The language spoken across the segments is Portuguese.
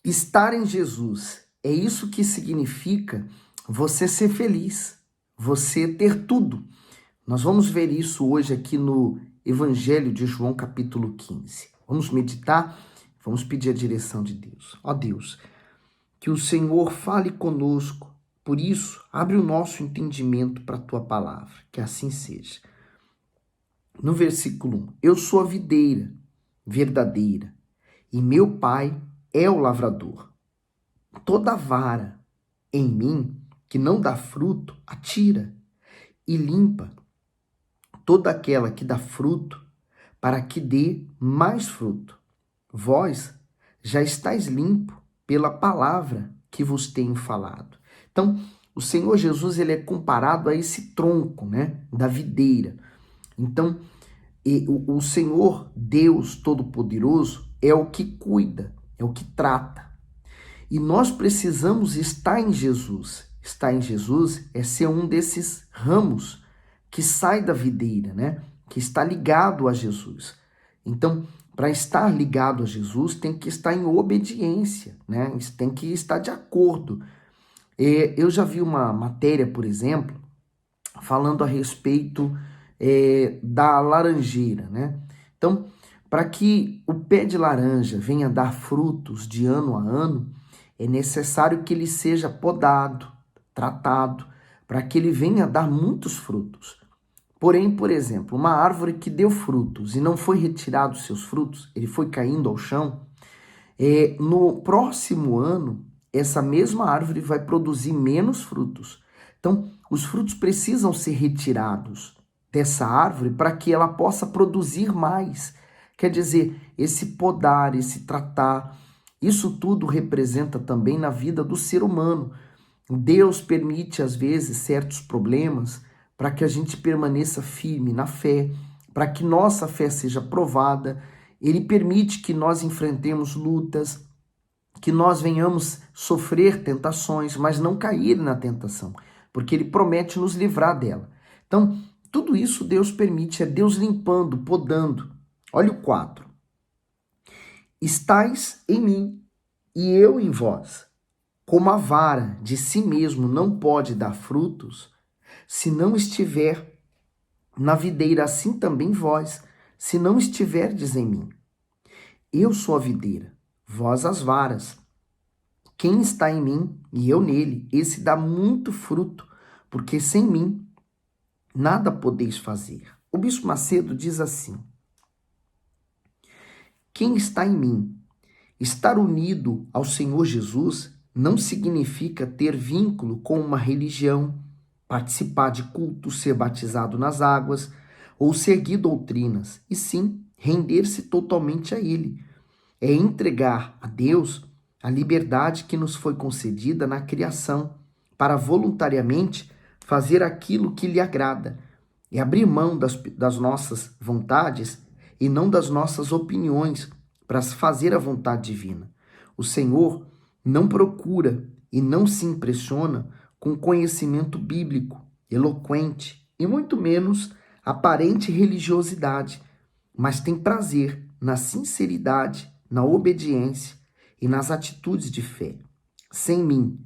Estar em Jesus, é isso que significa você ser feliz, você ter tudo. Nós vamos ver isso hoje aqui no Evangelho de João, capítulo 15. Vamos meditar, vamos pedir a direção de Deus. Ó Deus, que o Senhor fale conosco, por isso, abre o nosso entendimento para a tua palavra, que assim seja. No versículo 1, eu sou a videira verdadeira e meu pai é o lavrador. Toda vara em mim que não dá fruto, atira e limpa toda aquela que dá fruto, para que dê mais fruto. Vós já estáis limpo pela palavra que vos tenho falado. Então, o Senhor Jesus, ele é comparado a esse tronco, né, da videira. Então, o Senhor Deus Todo-Poderoso é o que cuida, é o que trata. E nós precisamos estar em Jesus. Estar em Jesus é ser um desses ramos que sai da videira, né? Que está ligado a Jesus. Então, para estar ligado a Jesus, tem que estar em obediência, né? Tem que estar de acordo. Eu já vi uma matéria, por exemplo, falando a respeito da laranjeira, né? Então, para que o pé de laranja venha dar frutos de ano a ano, é necessário que ele seja podado, tratado, para que ele venha dar muitos frutos. Porém, por exemplo, uma árvore que deu frutos e não foi retirado seus frutos, ele foi caindo ao chão, no próximo ano, essa mesma árvore vai produzir menos frutos. Então, os frutos precisam ser retirados dessa árvore para que ela possa produzir mais. Quer dizer, esse podar, esse tratar, isso tudo representa também na vida do ser humano. Deus permite, às vezes, certos problemas para que a gente permaneça firme na fé, para que nossa fé seja provada. Ele permite que nós enfrentemos lutas, que nós venhamos sofrer tentações, mas não cair na tentação, porque ele promete nos livrar dela. Então, tudo isso Deus permite, é Deus limpando, podando. Olha o 4. Estais em mim e eu em vós. Como a vara de si mesmo não pode dar frutos, se não estiver na videira, assim também vós, se não estiverdes em mim. Eu sou a videira, vós as varas. Quem está em mim e eu nele, esse dá muito fruto, porque sem mim nada podeis fazer. O Bispo Macedo diz assim: quem está em mim, estar unido ao Senhor Jesus, não significa ter vínculo com uma religião, participar de cultos, ser batizado nas águas ou seguir doutrinas, e sim render-se totalmente a Ele. É entregar a Deus a liberdade que nos foi concedida na criação para voluntariamente fazer aquilo que lhe agrada. É abrir mão das nossas vontades e não das nossas opiniões para fazer a vontade divina. O Senhor não procura e não se impressiona com conhecimento bíblico, eloquente e muito menos aparente religiosidade, mas tem prazer na sinceridade, na obediência e nas atitudes de fé. Sem mim.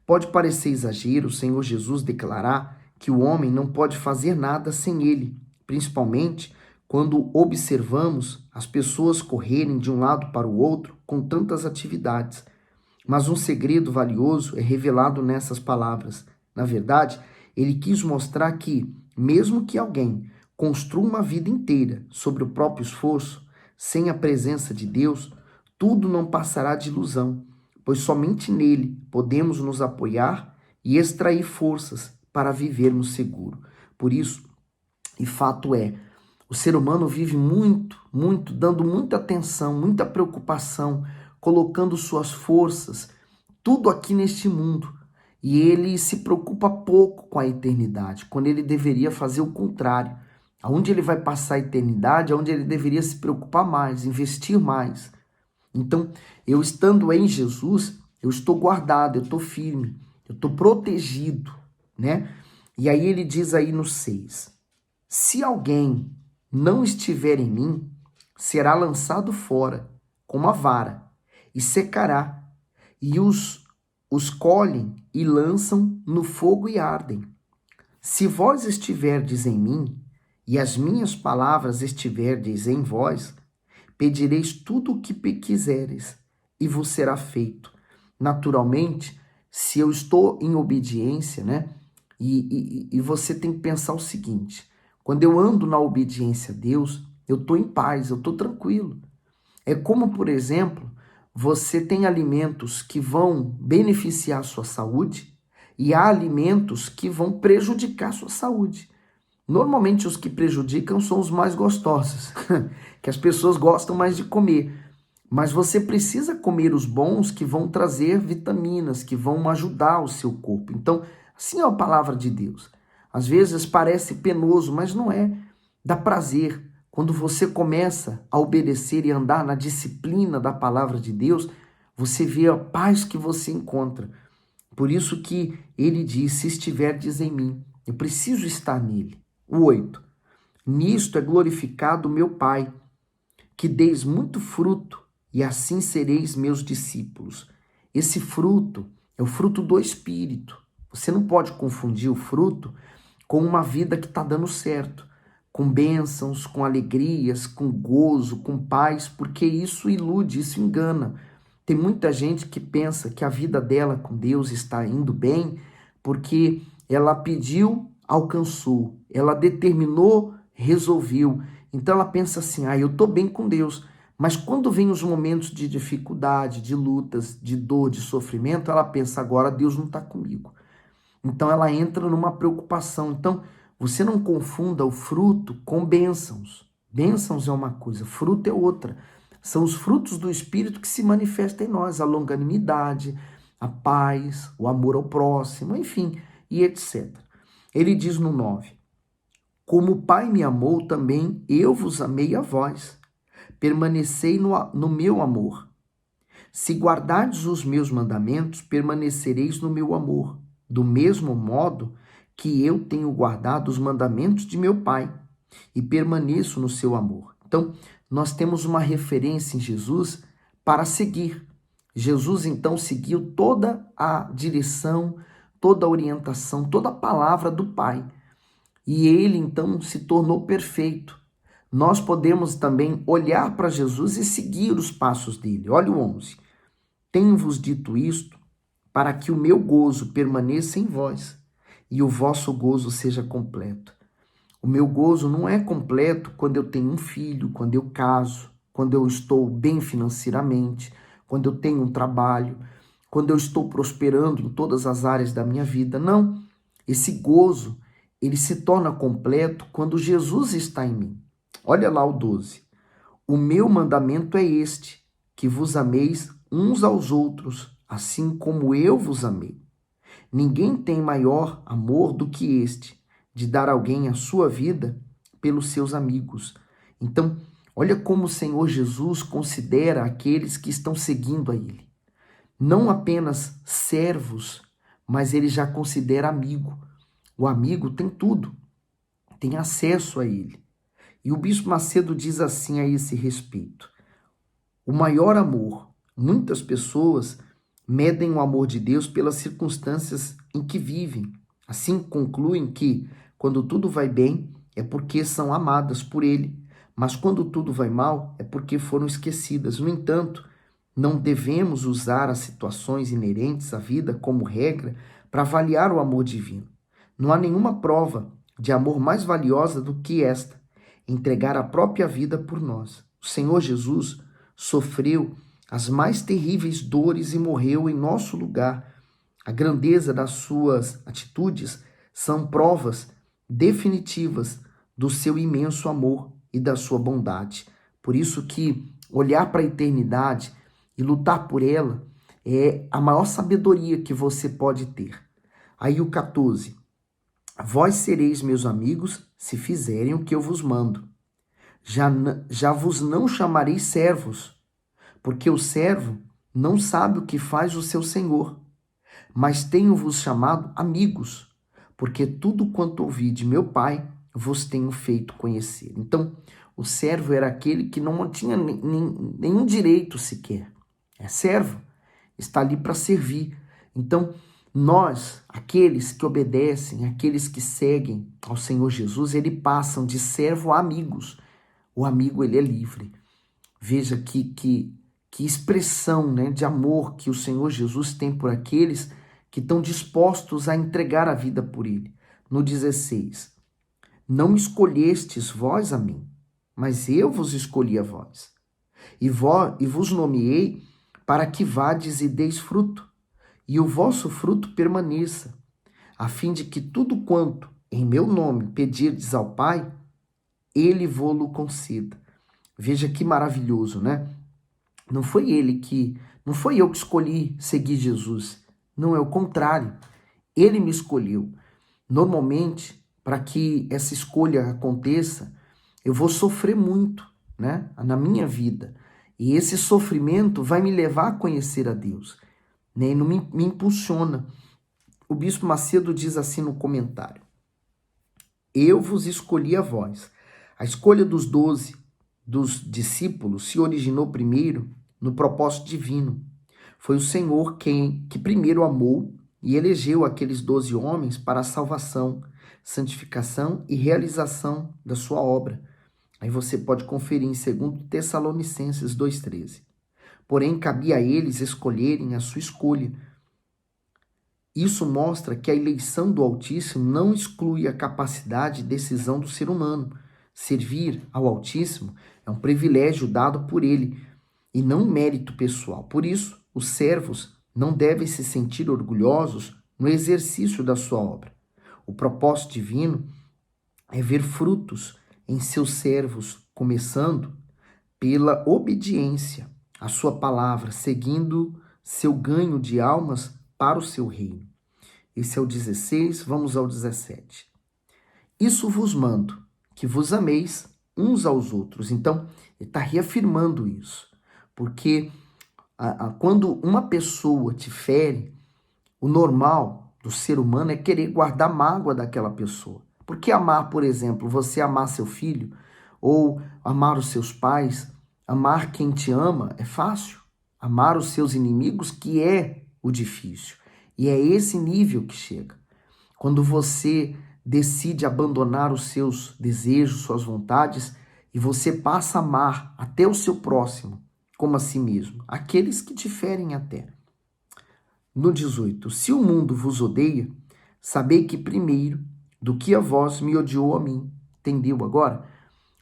Pode parecer exagero o Senhor Jesus declarar que o homem não pode fazer nada sem ele, principalmente quando observamos as pessoas correrem de um lado para o outro com tantas atividades. Mas um segredo valioso é revelado nessas palavras. Na verdade, ele quis mostrar que, mesmo que alguém construa uma vida inteira sobre o próprio esforço, sem a presença de Deus, tudo não passará de ilusão, pois somente nele podemos nos apoiar e extrair forças para vivermos seguro. Por isso, e fato é, o ser humano vive muito, dando muita atenção, muita preocupação, colocando suas forças, tudo aqui neste mundo. E ele se preocupa pouco com a eternidade, quando ele deveria fazer o contrário. Aonde ele vai passar a eternidade, aonde ele deveria se preocupar mais, investir mais. Então, eu estando em Jesus, eu estou guardado, eu estou firme, eu estou protegido, né? E aí ele diz aí no 6, se alguém não estiver em mim, será lançado fora, como a vara, e secará, e os colhem e lançam no fogo e ardem. Se vós estiverdes em mim, e as minhas palavras estiverdes em vós, pedireis tudo o que quiseres, e vos será feito. Naturalmente, se eu estou em obediência, né? E você tem que pensar o seguinte: quando eu ando na obediência a Deus, eu estou em paz, eu estou tranquilo. É como, por exemplo, você tem alimentos que vão beneficiar a sua saúde e há alimentos que vão prejudicar a sua saúde. Normalmente os que prejudicam são os mais gostosos, que as pessoas gostam mais de comer. Mas você precisa comer os bons que vão trazer vitaminas, que vão ajudar o seu corpo. Então, assim é a palavra de Deus. Às vezes parece penoso, mas não é. Dá prazer. Quando você começa a obedecer e andar na disciplina da palavra de Deus, você vê a paz que você encontra. Por isso que ele diz, se estiverdes em mim, eu preciso estar nele. O 8. Nisto é glorificado meu Pai, que deis muito fruto, e assim sereis meus discípulos. Esse fruto é o fruto do Espírito. Você não pode confundir o fruto com uma vida que está dando certo, com bênçãos, com alegrias, com gozo, com paz, porque isso ilude, isso engana. Tem muita gente que pensa que a vida dela com Deus está indo bem porque ela pediu, alcançou, ela determinou, resolveu. Então ela pensa assim, eu estou bem com Deus. Mas quando vem os momentos de dificuldade, de lutas, de dor, de sofrimento, ela pensa, agora Deus não está comigo. Então ela entra numa preocupação. Então você não confunda o fruto com bênçãos. Bênçãos é uma coisa, fruto é outra. São os frutos do Espírito que se manifestam em nós, a longanimidade, a paz, o amor ao próximo, enfim, e etc. Ele diz no 9, como o Pai me amou, também eu vos amei a vós. Permanecei no meu amor. Se guardardes os meus mandamentos, permanecereis no meu amor, do mesmo modo que eu tenho guardado os mandamentos de meu Pai e permaneço no seu amor. Então, nós temos uma referência em Jesus para seguir. Jesus, então, seguiu toda a direção, toda a orientação, toda a palavra do Pai. E ele, então, se tornou perfeito. Nós podemos também olhar para Jesus e seguir os passos dele. Olha o 11. Tenho-vos dito isto para que o meu gozo permaneça em vós e o vosso gozo seja completo. O meu gozo não é completo quando eu tenho um filho, quando eu caso, quando eu estou bem financeiramente, quando eu tenho um trabalho, quando eu estou prosperando em todas as áreas da minha vida. Não. Esse gozo, ele se torna completo quando Jesus está em mim. Olha lá o 12. O meu mandamento é este, que vos ameis uns aos outros, assim como eu vos amei. Ninguém tem maior amor do que este, de dar alguém a sua vida pelos seus amigos. Então, olha como o Senhor Jesus considera aqueles que estão seguindo a Ele. Não apenas servos, mas Ele já considera amigo. O amigo tem tudo, tem acesso a Ele. E o Bispo Macedo diz assim a esse respeito. O maior amor, muitas pessoas medem o amor de Deus pelas circunstâncias em que vivem. Assim concluem que, quando tudo vai bem, é porque são amadas por Ele, mas quando tudo vai mal, é porque foram esquecidas. No entanto, não devemos usar as situações inerentes à vida como regra para avaliar o amor divino. Não há nenhuma prova de amor mais valiosa do que esta, entregar a própria vida por nós. O Senhor Jesus sofreu as mais terríveis dores e morreu em nosso lugar. A grandeza das suas atitudes são provas definitivas do seu imenso amor e da sua bondade. Por isso que olhar para a eternidade e lutar por ela é a maior sabedoria que você pode ter. Aí o 14. Vós sereis meus amigos se fizerem o que eu vos mando. Já vos não chamarei servos, porque o servo não sabe o que faz o seu senhor. Mas tenho-vos chamado amigos, porque tudo quanto ouvi de meu Pai vos tenho feito conhecer. Então, o servo era aquele que não tinha nenhum direito sequer. É servo. está ali para servir. Então, nós, aqueles que obedecem, aqueles que seguem ao Senhor Jesus, eles passam de servo a amigos. O amigo, ele é livre. Veja que expressão, né, de amor que o Senhor Jesus tem por aqueles que estão dispostos a entregar a vida por ele. No 16, não escolhestes vós a mim, mas eu vos escolhi a vós. E vos nomeei para que vades e deis fruto, e o vosso fruto permaneça, a fim de que tudo quanto em meu nome pedirdes ao Pai, ele vô-lo conceda. Veja que maravilhoso, né? Não foi eu que escolhi seguir Jesus. Não, é o contrário. Ele me escolheu. Normalmente, para que essa escolha aconteça, eu vou sofrer muito, né, na minha vida. E esse sofrimento vai me levar a conhecer a Deus, né? E não me impulsiona. O Bispo Macedo diz assim no comentário: eu vos escolhi a vós. A escolha dos 12, dos discípulos, se originou primeiro no propósito divino. Foi o Senhor que primeiro amou e elegeu aqueles 12 homens para a salvação, santificação e realização da sua obra. Aí você pode conferir em 2 Tessalonicenses 2,13. Porém, cabia a eles escolherem a sua escolha. Isso mostra que a eleição do Altíssimo não exclui a capacidade de decisão do ser humano. Servir ao Altíssimo é um privilégio dado por ele e não um mérito pessoal. Por isso, os servos não devem se sentir orgulhosos no exercício da sua obra. O propósito divino é ver frutos em seus servos, começando pela obediência à sua palavra, seguindo seu ganho de almas para o seu reino. Esse é o 16, vamos ao 17. Isso vos mando, que vos ameis uns aos outros. Então, ele está reafirmando isso, porque quando uma pessoa te fere, o normal do ser humano é querer guardar mágoa daquela pessoa. Porque amar, por exemplo, você amar seu filho, ou amar os seus pais, amar quem te ama é fácil. Amar os seus inimigos que é o difícil. E é esse nível que chega. Quando você decide abandonar os seus desejos, suas vontades, e você passa a amar até o seu próximo, como a si mesmo, aqueles que te ferem até. No 18, se o mundo vos odeia, sabei que primeiro do que a vós me odiou a mim. Entendeu agora?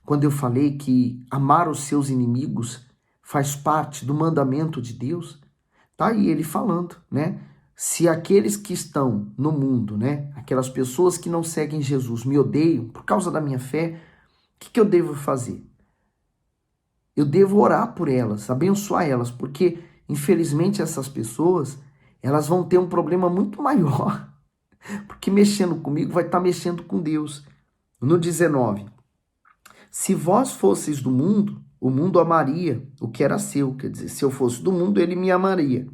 Quando eu falei que amar os seus inimigos faz parte do mandamento de Deus, tá aí ele falando, né? Se aqueles que estão no mundo, né, aquelas pessoas que não seguem Jesus me odeiam por causa da minha fé, o que eu devo fazer? Eu devo orar por elas, abençoar elas, porque infelizmente essas pessoas, elas vão ter um problema muito maior, porque mexendo comigo vai estar mexendo com Deus. No 19, se vós fosseis do mundo, o mundo amaria o que era seu, quer dizer, se eu fosse do mundo, ele me amaria.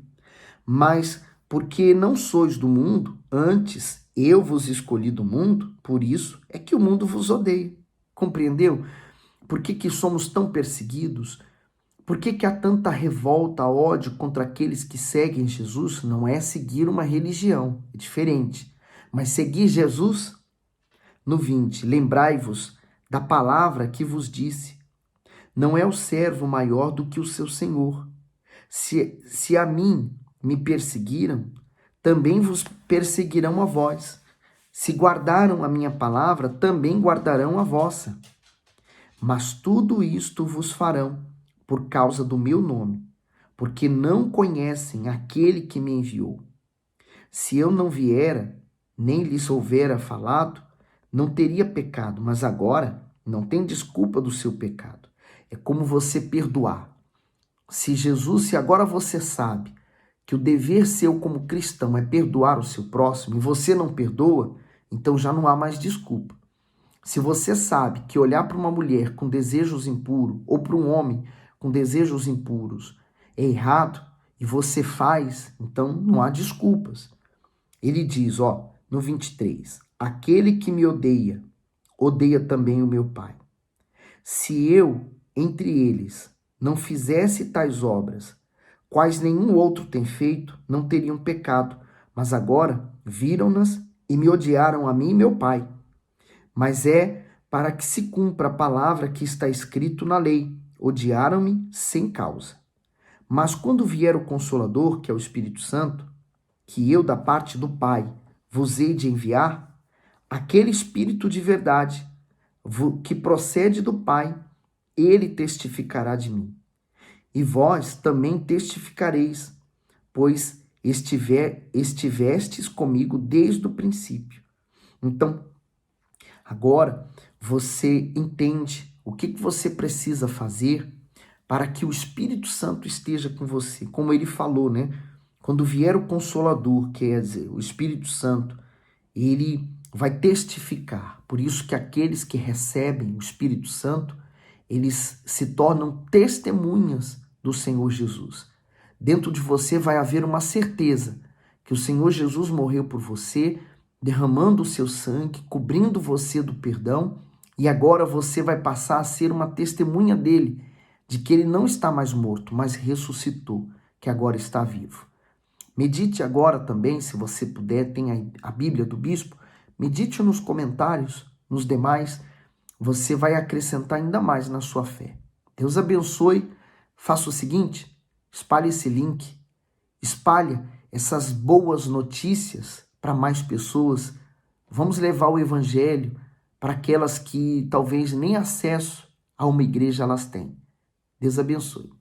Mas porque não sois do mundo, antes eu vos escolhi do mundo, por isso é que o mundo vos odeia. Compreendeu? Por que somos tão perseguidos? Por que há tanta revolta, ódio contra aqueles que seguem Jesus? Não é seguir uma religião, é diferente. Mas seguir Jesus, no 20, lembrai-vos da palavra que vos disse. Não é o servo maior do que o seu senhor. Se a mim me perseguiram, também vos perseguirão a vós. Se guardaram a minha palavra, também guardarão a vossa. Mas tudo isto vos farão por causa do meu nome, porque não conhecem aquele que me enviou. Se eu não viera, nem lhes houvera falado, não teria pecado, mas agora não tem desculpa do seu pecado. É como você perdoar. Se agora você sabe que o dever seu como cristão é perdoar o seu próximo e você não perdoa, então já não há mais desculpa. Se você sabe que olhar para uma mulher com desejos impuros ou para um homem com desejos impuros é errado e você faz, então não há desculpas. Ele diz, no 23, aquele que me odeia, odeia também o meu Pai. Se eu, entre eles, não fizesse tais obras, quais nenhum outro tem feito, não teriam pecado, mas agora viram-nas e me odiaram a mim e meu Pai. Mas é para que se cumpra a palavra que está escrito na lei: odiaram-me sem causa. Mas quando vier o Consolador, que é o Espírito Santo, que eu da parte do Pai vos hei de enviar, aquele Espírito de verdade, que procede do Pai, ele testificará de mim. E vós também testificareis, pois estivestes comigo desde o princípio. Então, agora você entende o que você precisa fazer para que o Espírito Santo esteja com você. Como ele falou, né? Quando vier o Consolador, quer dizer, o Espírito Santo, ele vai testificar. Por isso que aqueles que recebem o Espírito Santo, eles se tornam testemunhas do Senhor Jesus. Dentro de você vai haver uma certeza que o Senhor Jesus morreu por você, derramando o seu sangue, cobrindo você do perdão, e agora você vai passar a ser uma testemunha dele, de que ele não está mais morto, mas ressuscitou, que agora está vivo. Medite agora também, se você puder, tem a Bíblia do Bispo, medite nos comentários, nos demais, você vai acrescentar ainda mais na sua fé. Deus abençoe. Faça o seguinte, espalhe esse link, espalhe essas boas notícias para mais pessoas. Vamos levar o Evangelho para aquelas que talvez nem acesso a uma igreja elas têm. Deus abençoe.